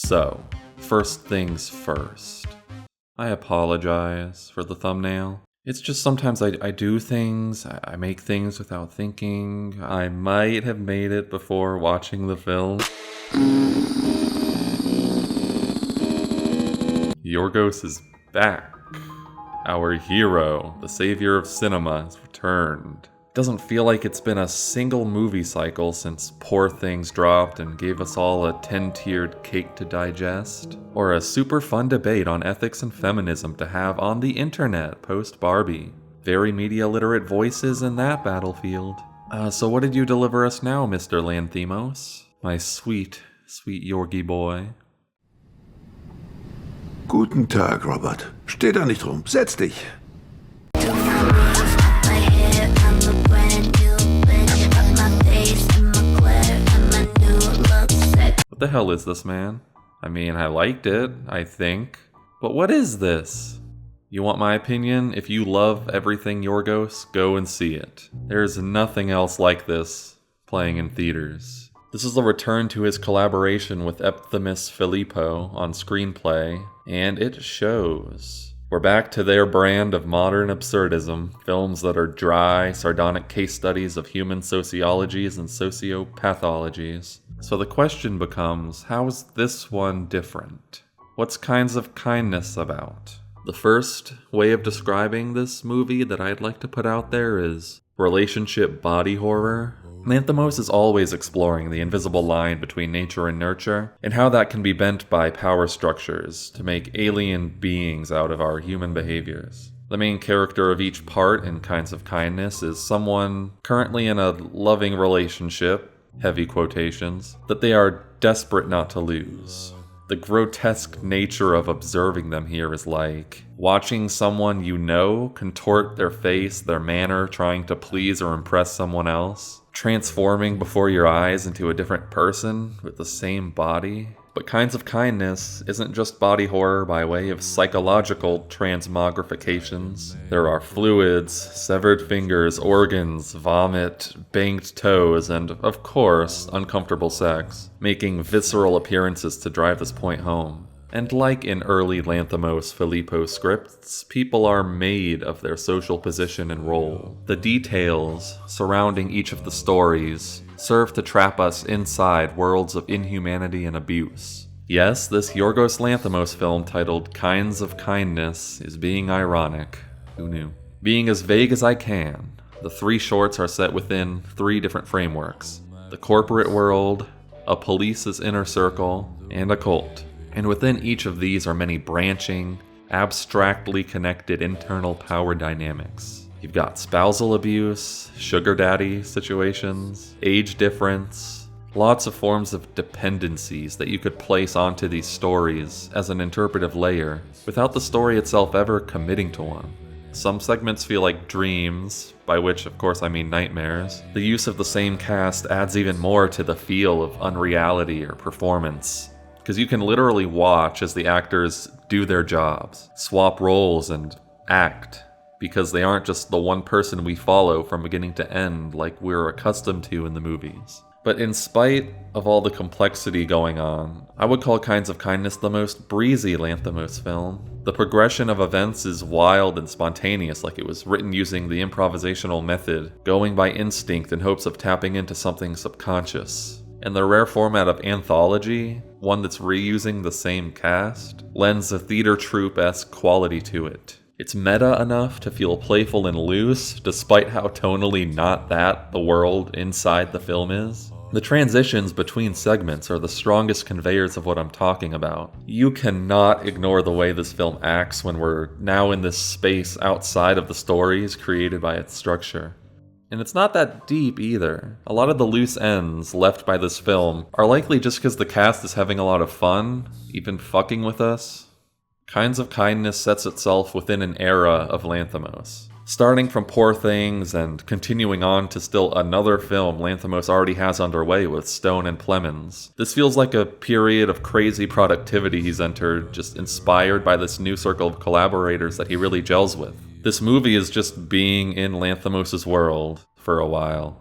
So, first things first. I apologize for the thumbnail. It's just sometimes I do things, I make things without thinking. I might have made it before watching the film. Yorgos is back. Our hero, the savior of cinema, has returned. Doesn't feel like it's been a single movie cycle since Poor Things dropped and gave us all a 10-tiered cake to digest, or a super fun debate on ethics and feminism to have on the internet post-Barbie. Very media-literate voices in that battlefield. So what did you deliver us now, Mr. Lanthimos? My sweet, sweet Yorgie boy. Guten Tag, Robert. Steh da nicht rum. Setz dich. What the hell is this, man? I mean, I liked it, I think. But what is this? You want my opinion? If you love everything Yorgos, go and see it. There's nothing else like this playing in theaters. This is a return to his collaboration with Lanthimos Filippo on screenplay, and it shows. We're back to their brand of modern absurdism, films that are dry, sardonic case studies of human sociologies and sociopathologies. So the question becomes, how is this one different? What's Kinds of Kindness about? The first way of describing this movie that I'd like to put out there is relationship body horror. Lanthimos is always exploring the invisible line between nature and nurture, and how that can be bent by power structures to make alien beings out of our human behaviors. The main character of each part in Kinds of Kindness is someone currently in a loving relationship, heavy quotations, that they are desperate not to lose. The grotesque nature of observing them here is like watching someone you know contort their face, their manner, trying to please or impress someone else, transforming before your eyes into a different person with the same body. But Kinds of Kindness isn't just body horror by way of psychological transmogrifications. There are fluids, severed fingers, organs, vomit, banged toes, and, of course, uncomfortable sex, making visceral appearances to drive this point home. And like in early Lanthimos Filippo scripts, people are made of their social position and role. The details surrounding each of the stories serve to trap us inside worlds of inhumanity and abuse. Yes, this Yorgos Lanthimos film titled Kinds of Kindness is being ironic. Who knew? Being as vague as I can, the three shorts are set within three different frameworks: the corporate world, a police's inner circle, and a cult. And within each of these are many branching, abstractly connected internal power dynamics. You've got spousal abuse, sugar daddy situations, age difference, lots of forms of dependencies that you could place onto these stories as an interpretive layer, without the story itself ever committing to one. Some segments feel like dreams, by which of course I mean nightmares. The use of the same cast adds even more to the feel of unreality or performance, because you can literally watch as the actors do their jobs, swap roles, and act, because they aren't just the one person we follow from beginning to end like we're accustomed to in the movies. But in spite of all the complexity going on, I would call Kinds of Kindness the most breezy Lanthimos film. The progression of events is wild and spontaneous, like it was written using the improvisational method, going by instinct in hopes of tapping into something subconscious. And the rare format of anthology, one that's reusing the same cast, lends a theater troupe-esque quality to it. It's meta enough to feel playful and loose, despite how tonally not that the world inside the film is. The transitions between segments are the strongest conveyors of what I'm talking about. You cannot ignore the way this film acts when we're now in this space outside of the stories created by its structure. And it's not that deep either. A lot of the loose ends left by this film are likely just because the cast is having a lot of fun, even fucking with us. Kinds of Kindness sets itself within an era of Lanthimos. Starting from Poor Things and continuing on to still another film Lanthimos already has underway with Stone and Plemons. This feels like a period of crazy productivity he's entered, just inspired by this new circle of collaborators that he really gels with. This movie is just being in Lanthimos' world for a while.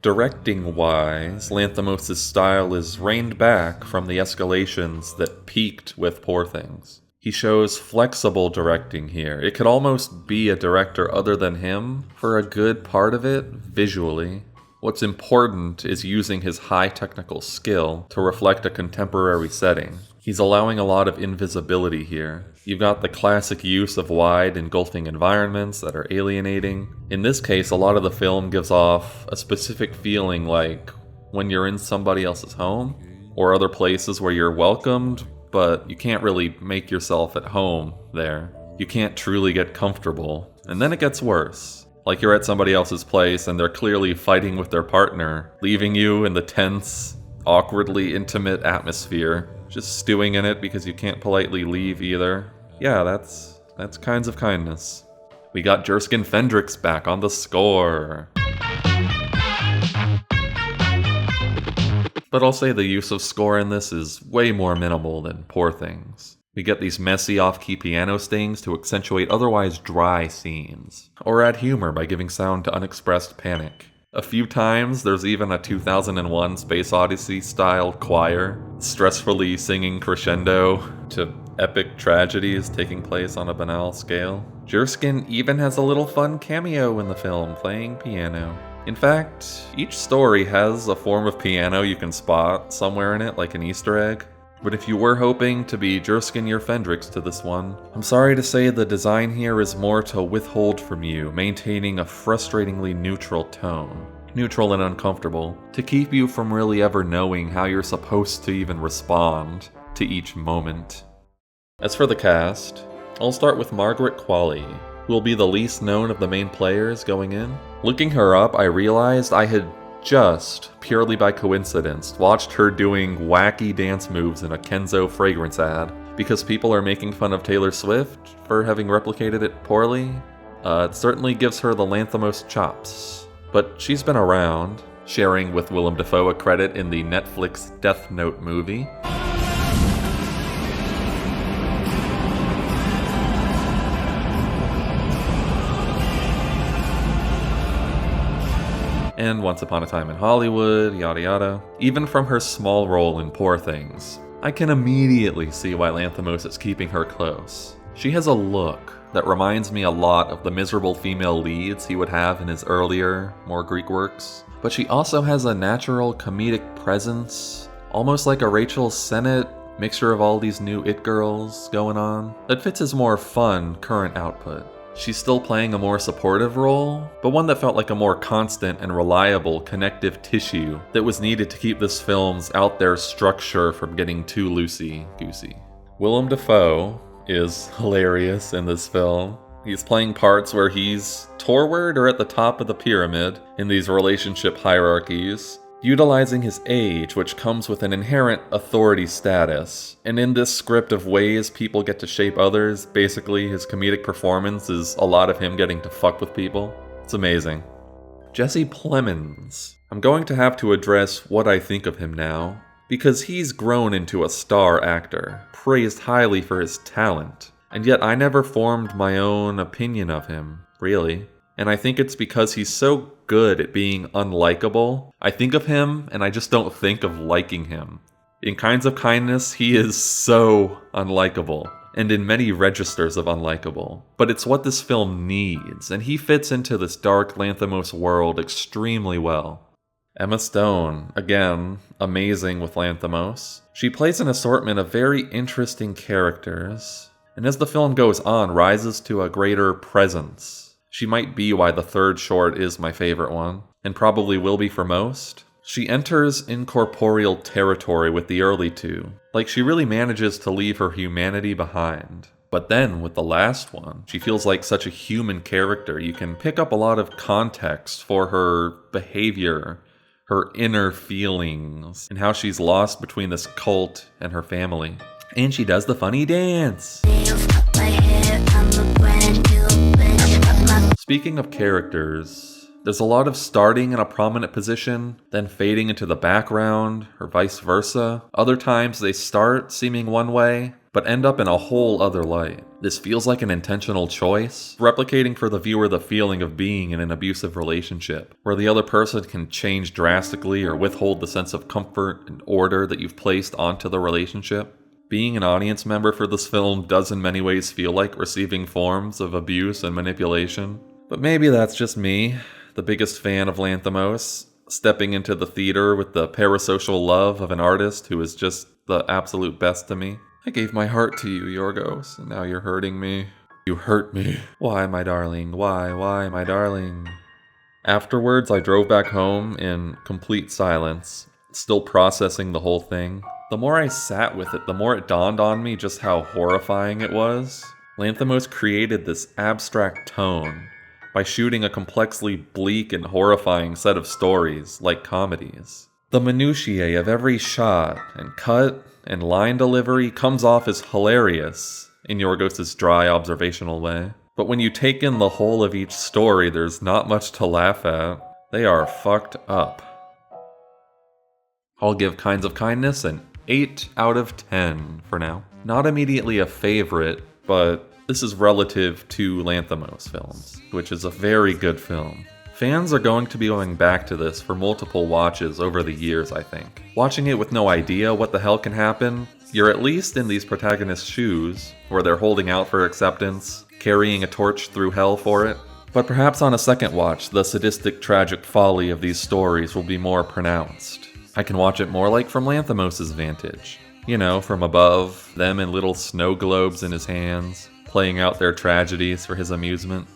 Directing-wise, Lanthimos' style is reined back from the escalations that peaked with Poor Things. He shows flexible directing here. It could almost be a director other than him for a good part of it, visually. What's important is using his high technical skill to reflect a contemporary setting. He's allowing a lot of invisibility here. You've got the classic use of wide, engulfing environments that are alienating. In this case, a lot of the film gives off a specific feeling like when you're in somebody else's home, or other places where you're welcomed, but you can't really make yourself at home there. You can't truly get comfortable. And then it gets worse. Like you're at somebody else's place and they're clearly fighting with their partner, leaving you in the tense, awkwardly intimate atmosphere, just stewing in it because you can't politely leave either. Yeah, that's kinds of kindness. We got Jerskin Fendrix back on the score. But I'll say the use of score in this is way more minimal than Poor Things. We get these messy off-key piano stings to accentuate otherwise dry scenes, or add humor by giving sound to unexpressed panic. A few times, there's even a 2001 Space Odyssey-style choir, stressfully singing crescendo to epic tragedies taking place on a banal scale. Jerskin even has a little fun cameo in the film, playing piano. In fact, each story has a form of piano you can spot somewhere in it, like an Easter egg. But if you were hoping to be Jerskin your Fendrix to this one, I'm sorry to say the design here is more to withhold from you, maintaining a frustratingly neutral tone. Neutral and uncomfortable, to keep you from really ever knowing how you're supposed to even respond to each moment. As for the cast, I'll start with Margaret Qualley, who will be the least known of the main players going in. Looking her up, I realized I had just, purely by coincidence, watched her doing wacky dance moves in a Kenzo fragrance ad because people are making fun of Taylor Swift for having replicated it poorly. It certainly gives her the Lanthimos chops. But she's been around, sharing with Willem Dafoe a credit in the Netflix Death Note movie. And Once Upon a Time in Hollywood, yada yada. Even from her small role in Poor Things, I can immediately see why Lanthimos is keeping her close. She has a look that reminds me a lot of the miserable female leads he would have in his earlier, more Greek works. But she also has a natural comedic presence, almost like a Rachel Sennett mixture of all these new it girls going on, that fits his more fun current output. She's still playing a more supportive role, but one that felt like a more constant and reliable connective tissue that was needed to keep this film's out there structure from getting too loosey-goosey. Willem Dafoe is hilarious in this film. He's playing parts where he's toward or at the top of the pyramid in these relationship hierarchies, utilizing his age, which comes with an inherent authority status. And in this script of ways people get to shape others, basically his comedic performance is a lot of him getting to fuck with people. It's amazing. Jesse Plemons. I'm going to have to address what I think of him now, because he's grown into a star actor, praised highly for his talent, and yet I never formed my own opinion of him, really. And I think it's because he's so good at being unlikable. I think of him, and I just don't think of liking him. In Kinds of Kindness, he is so unlikable, and in many registers of unlikable. But it's what this film needs, and he fits into this dark Lanthimos world extremely well. Emma Stone, again, amazing with Lanthimos. She plays an assortment of very interesting characters, and as the film goes on, rises to a greater presence. She might be why the third short is my favorite one, and probably will be for most. She enters incorporeal territory with the early two, like she really manages to leave her humanity behind. But then, with the last one, she feels like such a human character. You can pick up a lot of context for her behavior, her inner feelings, and how she's lost between this cult and her family. And she does the funny dance! Speaking of characters, there's a lot of starting in a prominent position, then fading into the background, or vice versa. Other times they start seeming one way, but end up in a whole other light. This feels like an intentional choice, replicating for the viewer the feeling of being in an abusive relationship, where the other person can change drastically or withhold the sense of comfort and order that you've placed onto the relationship. Being an audience member for this film does in many ways feel like receiving forms of abuse and manipulation. But maybe that's just me, the biggest fan of Lanthimos, stepping into the theater with the parasocial love of an artist who is just the absolute best to me. I gave my heart to you, Yorgos, and now you're hurting me. You hurt me. Why, my darling? Why, my darling? Afterwards, I drove back home in complete silence, still processing the whole thing. The more I sat with it, the more it dawned on me just how horrifying it was. Lanthimos created this abstract tone by shooting a complexly bleak and horrifying set of stories, like comedies. The minutiae of every shot and cut and line delivery comes off as hilarious in Yorgos' dry observational way. But when you take in the whole of each story, there's not much to laugh at. They are fucked up. I'll give Kinds of Kindness an 8 out of 10 for now. Not immediately a favorite, but this is relative to Lanthimos films, which is a very good film. Fans are going to be going back to this for multiple watches over the years, I think. Watching it with no idea what the hell can happen, you're at least in these protagonists' shoes, where they're holding out for acceptance, carrying a torch through hell for it. But perhaps on a second watch, the sadistic, tragic folly of these stories will be more pronounced. I can watch it more like from Lanthimos' vantage. You know, from above, them in little snow globes in his hands, playing out their tragedies for his amusement.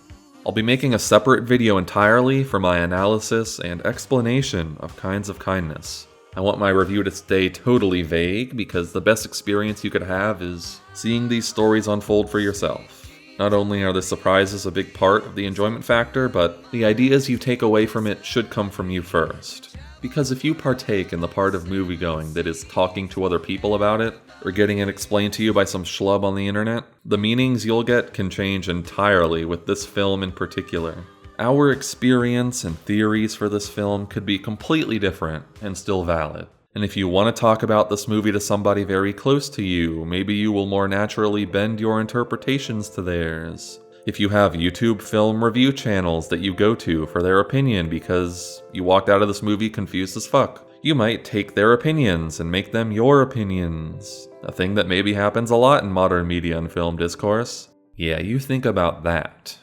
I'll be making a separate video entirely for my analysis and explanation of Kinds of Kindness. I want my review to stay totally vague because the best experience you could have is seeing these stories unfold for yourself. Not only are the surprises a big part of the enjoyment factor, but the ideas you take away from it should come from you first. Because if you partake in the part of moviegoing that is talking to other people about it, or getting it explained to you by some schlub on the internet, the meanings you'll get can change entirely with this film in particular. Our experience and theories for this film could be completely different and still valid. And if you want to talk about this movie to somebody very close to you, maybe you will more naturally bend your interpretations to theirs. If you have YouTube film review channels that you go to for their opinion because you walked out of this movie confused as fuck, you might take their opinions and make them your opinions. A thing that maybe happens a lot in modern media and film discourse. Yeah, you think about that.